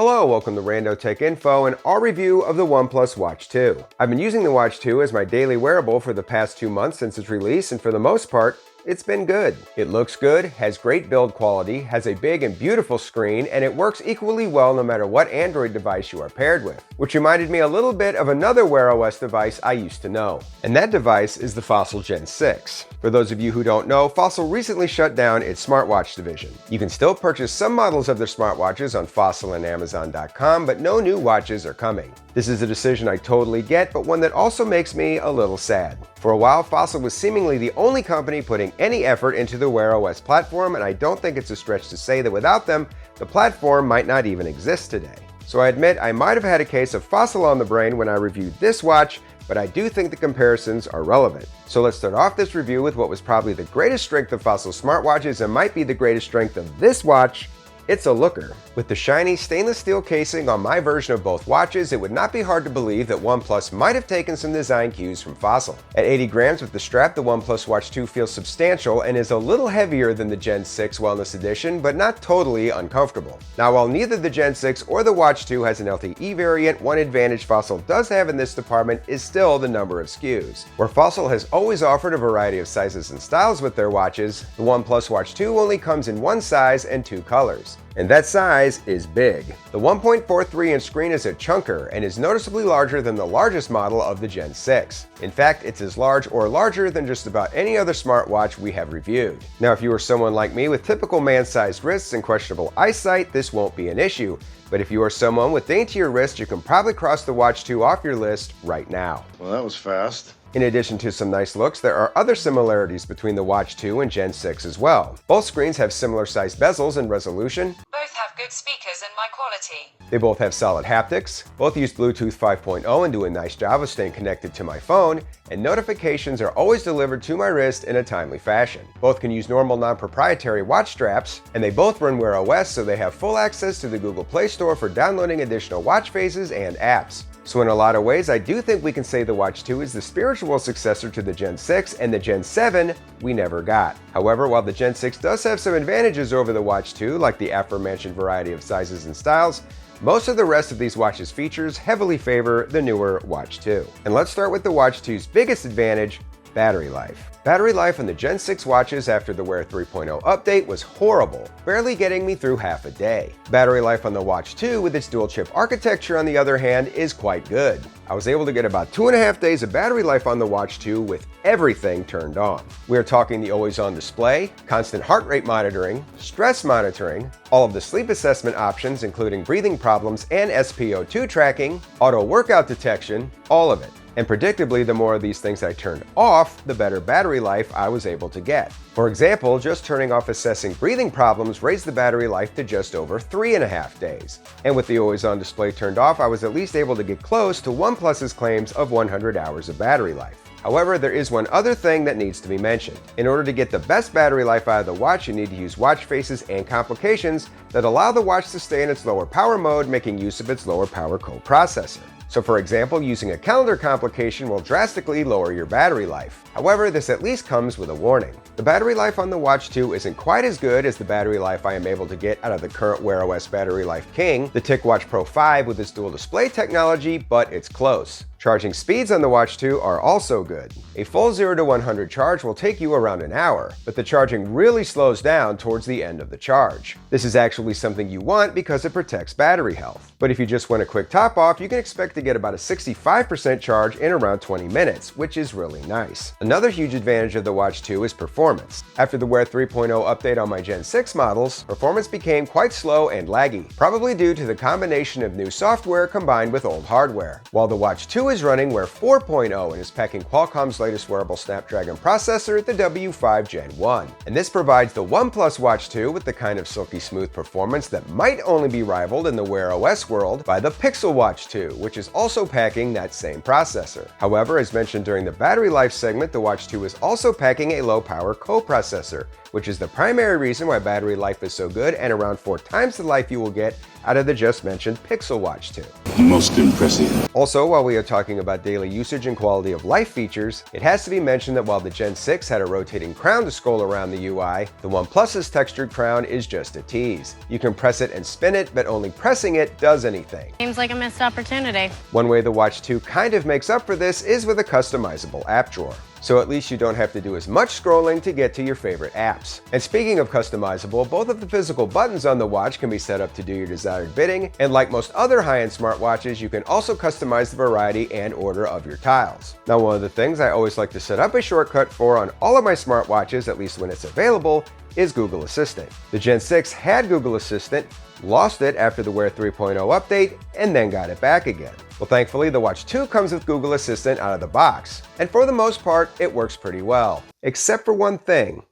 Hello, welcome to Rando Tech Info and our review of the OnePlus Watch 2. I've been using the Watch 2 as my daily wearable for the past 2 months since its release, and for the most part, it's been good. It looks good, has great build quality, has a big and beautiful screen, and it works equally well no matter what Android device you are paired with, which reminded me a little bit of another wearOS device I used to know. And that device is the Fossil Gen 6. For those of you who don't know, Fossil recently shut down its smartwatch division. You can still purchase some models of their smartwatches on Fossil and Amazon.com, but no new watches are coming. This is a decision I totally get, but one that also makes me a little sad. For a while, Fossil was seemingly the only company putting any effort into the wearOS platform, and I don't think it's a stretch to say that without them, the platform might not even exist today. So I admit I might have had a case of Fossil on the brain when I reviewed this watch, but I do think the comparisons are relevant. So let's start off this review with what was probably the greatest strength of Fossil smartwatches and might be the greatest strength of this watch. It's a looker. With the shiny stainless steel casing on my version of both watches, it would not be hard to believe that OnePlus might have taken some design cues from Fossil. At 80 grams with the strap, the OnePlus Watch 2 feels substantial and is a little heavier than the Gen 6 Wellness Edition, but not totally uncomfortable. Now, while neither the Gen 6 or the Watch 2 has an LTE variant, one advantage Fossil does have in this department is still the number of SKUs. Where Fossil has always offered a variety of sizes and styles with their watches, the OnePlus Watch 2 only comes in one size and 2 colors. And that size is big. The 1.43-inch screen is a chunker and is noticeably larger than the largest model of the Gen 6. In fact, it's as large or larger than just about any other smartwatch we have reviewed. Now, if you are someone like me with typical man-sized wrists and questionable eyesight, this won't be an issue. But if you are someone with daintier wrists, you can probably cross the Watch 2 off your list right now. Well, that was fast. In addition to some nice looks, there are other similarities between the Watch 2 and Gen 6 as well. Both screens have similar sized bezels and resolution. Both have good speakers and mic quality. They both have solid haptics. Both use Bluetooth 5.0 and do a nice job of staying connected to my phone, and notifications are always delivered to my wrist in a timely fashion. Both can use normal non-proprietary watch straps, and they both run wearOS, so they have full access to the Google Play Store for downloading additional watch faces and apps. So in a lot of ways, I do think we can say the Watch 2 is the spiritual successor to the Gen 6, and the Gen 7 we never got. However, while the Gen 6 does have some advantages over the Watch 2, like the aforementioned variety of sizes and styles, most of the rest of these watches' features heavily favor the newer Watch 2. And let's start with the Watch 2's biggest advantage, battery life. Battery life on the Gen 6 watches after the Wear 3.0 update was horrible, barely getting me through half a day. Battery life on the Watch 2 with its dual-chip architecture, on the other hand, is quite good. I was able to get about 2.5 days of battery life on the Watch 2 with everything turned on. We are talking the always-on display, constant heart rate monitoring, stress monitoring, all of the sleep assessment options including breathing problems and SpO2 tracking, auto workout detection, all of it. And predictably, the more of these things I turned off, the better battery life I was able to get. For example, just turning off assessing breathing problems raised the battery life to just over 3.5 days. And with the always-on display turned off, I was at least able to get close to OnePlus's claims of 100 hours of battery life. However, there is one other thing that needs to be mentioned. In order to get the best battery life out of the watch, you need to use watch faces and complications that allow the watch to stay in its lower power mode, making use of its lower power coprocessor. So for example, using a calendar complication will drastically lower your battery life. However, this at least comes with a warning. The battery life on the Watch 2 isn't quite as good as the battery life I am able to get out of the current wearOS battery life king, the TicWatch Pro 5 with its dual display technology, but it's close. Charging speeds on the Watch 2 are also good. A full 0 to 100 charge will take you around an hour, but the charging really slows down towards the end of the charge. This is actually something you want because it protects battery health. But if you just want a quick top off, you can expect to get about a 65% charge in around 20 minutes, which is really nice. Another huge advantage of the Watch 2 is performance. After the Wear 3.0 update on my Gen 6 models, performance became quite slow and laggy, probably due to the combination of new software combined with old hardware. While the Watch 2 is running Wear 4.0 and is packing Qualcomm's latest wearable Snapdragon processor, the W5 Gen 1. And this provides the OnePlus Watch 2 with the kind of silky smooth performance that might only be rivaled in the wearOS world by the Pixel Watch 2, which is also packing that same processor. However, as mentioned during the battery life segment, the Watch 2 is also packing a low-power coprocessor, which is the primary reason why battery life is so good and around 4 times the life you will get out of the just mentioned Pixel Watch 2. Most impressive. Also, while we are talking about daily usage and quality of life features, it has to be mentioned that while the Gen 6 had a rotating crown to scroll around the UI, the OnePlus's textured crown is just a tease. You can press it and spin it, but only pressing it does anything. Seems like a missed opportunity. One way the Watch 2 kind of makes up for this is with a customizable app drawer. So at least you don't have to do as much scrolling to get to your favorite apps. And speaking of customizable, both of the physical buttons on the watch can be set up to do your desired bidding, and like most other high-end smartwatches, you can also customize the variety and order of your tiles. Now, one of the things I always like to set up a shortcut for on all of my smartwatches, at least when it's available, is Google Assistant. The Gen 6 had Google Assistant, lost it after the Wear 3.0 update, and then got it back again. Well, thankfully, the Watch 2 comes with Google Assistant out of the box, and for the most part, it works pretty well. Except for one thing: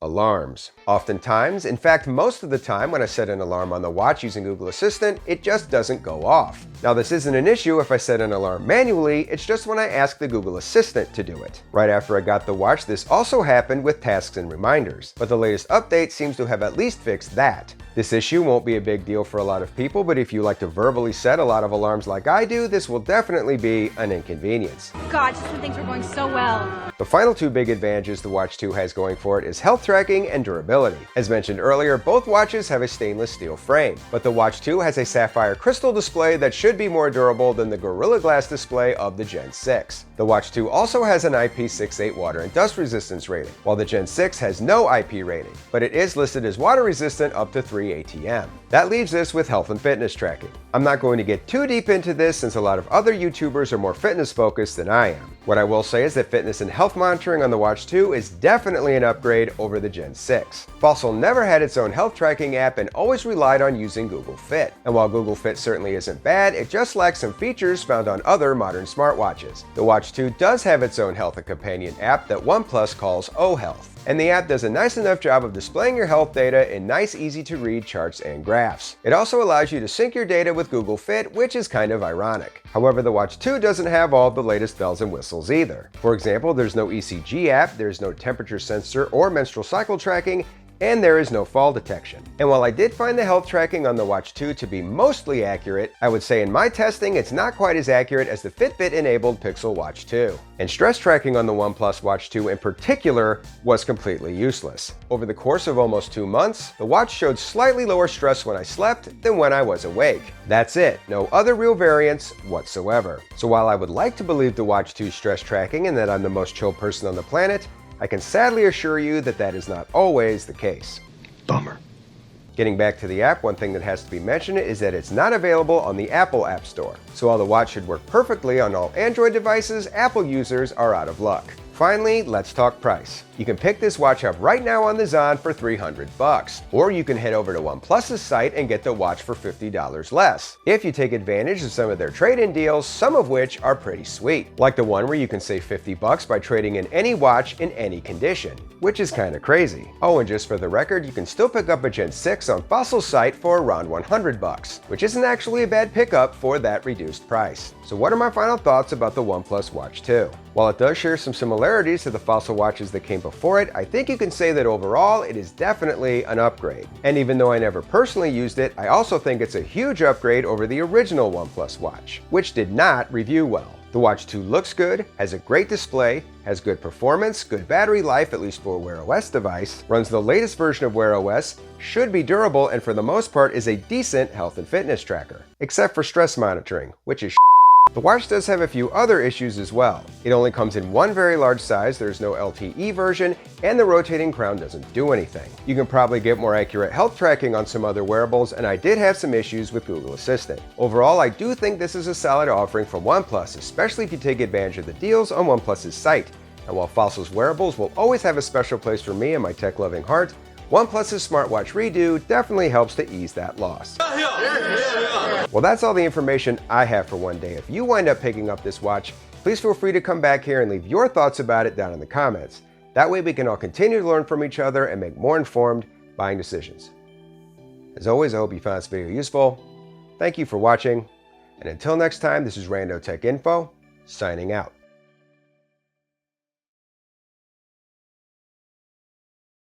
alarms. Oftentimes, in fact most of the time when I set an alarm on the watch using Google Assistant, it just doesn't go off. Now this isn't an issue if I set an alarm manually, it's just when I ask the Google Assistant to do it. Right after I got the watch, this also happened with tasks and reminders, but the latest update seems to have at least fixed that. This issue won't be a big deal for a lot of people, but if you like to verbally set a lot of alarms like I do, this will definitely be an inconvenience. God, just when things were going so well. The final two big advantages the Watch 2 has going for it is health tracking and durability. As mentioned earlier, both watches have a stainless steel frame, but the Watch 2 has a sapphire crystal display that should be more durable than the Gorilla Glass display of the Gen 6. The Watch 2 also has an IP68 water and dust resistance rating, while the Gen 6 has no IP rating, but it is listed as water resistant up to 3 ATM. That leaves us with health and fitness tracking. I'm not going to get too deep into this since a lot of other YouTubers are more fitness focused than I am. What I will say is that fitness and health monitoring on the Watch 2 is definitely an upgrade over the Gen 6. Fossil never had its own health tracking app and always relied on using Google Fit. And while Google Fit certainly isn't bad, it just lacks some features found on other modern smartwatches. The Watch 2 does have its own health and companion app that OnePlus calls OHealth. And the app does a nice enough job of displaying your health data in nice, easy to read charts and graphs. It also allows you to sync your data with Google Fit, which is kind of ironic. However, the Watch 2 doesn't have all the latest bells and whistles either. For example, there's no ECG app, there's no temperature sensor or menstrual cycle tracking, and there is no fall detection. And while I did find the health tracking on the Watch 2 to be mostly accurate, I would say in my testing it's not quite as accurate as the Fitbit-enabled Pixel Watch 2. And stress tracking on the OnePlus Watch 2 in particular was completely useless. Over the course of almost 2 months, the watch showed slightly lower stress when I slept than when I was awake. That's it, no other real variance whatsoever. So while I would like to believe the Watch 2's stress tracking and that I'm the most chill person on the planet, I can sadly assure you that that is not always the case. Bummer. Getting back to the app, one thing that has to be mentioned is that it's not available on the Apple App Store. So while the watch should work perfectly on all Android devices, Apple users are out of luck. Finally, let's talk price. You can pick this watch up right now on the Zon for $300, or you can head over to OnePlus's site and get the watch for $50 less, if you take advantage of some of their trade-in deals, some of which are pretty sweet, like the one where you can save $50 by trading in any watch in any condition, which is kinda crazy. Oh, and just for the record, you can still pick up a Gen 6 on Fossil's site for around $100, which isn't actually a bad pickup for that reduced price. So what are my final thoughts about the OnePlus Watch 2? While it does share some similarities to the Fossil watches that came before it, I think you can say that overall it is definitely an upgrade. And even though I never personally used it, I also think it's a huge upgrade over the original OnePlus watch, which did not review well. The Watch 2 looks good, has a great display, has good performance, good battery life at least for a wearOS device, runs the latest version of wearOS, should be durable, and for the most part is a decent health and fitness tracker. Except for stress monitoring, which is The watch does have a few other issues as well. It only comes in one very large size, there's no LTE version, and the rotating crown doesn't do anything. You can probably get more accurate health tracking on some other wearables, and I did have some issues with Google Assistant. Overall, I do think this is a solid offering from OnePlus, especially if you take advantage of the deals on OnePlus's site. And while Fossil's wearables will always have a special place for me in my tech-loving heart, OnePlus's smartwatch redo definitely helps to ease that loss. Well, that's all the information I have for one day. If you wind up picking up this watch, please feel free to come back here and leave your thoughts about it down in the comments. That way we can all continue to learn from each other and make more informed buying decisions. As always, I hope you found this video useful. Thank you for watching, and until next time, this is Rando Tech Info, signing out.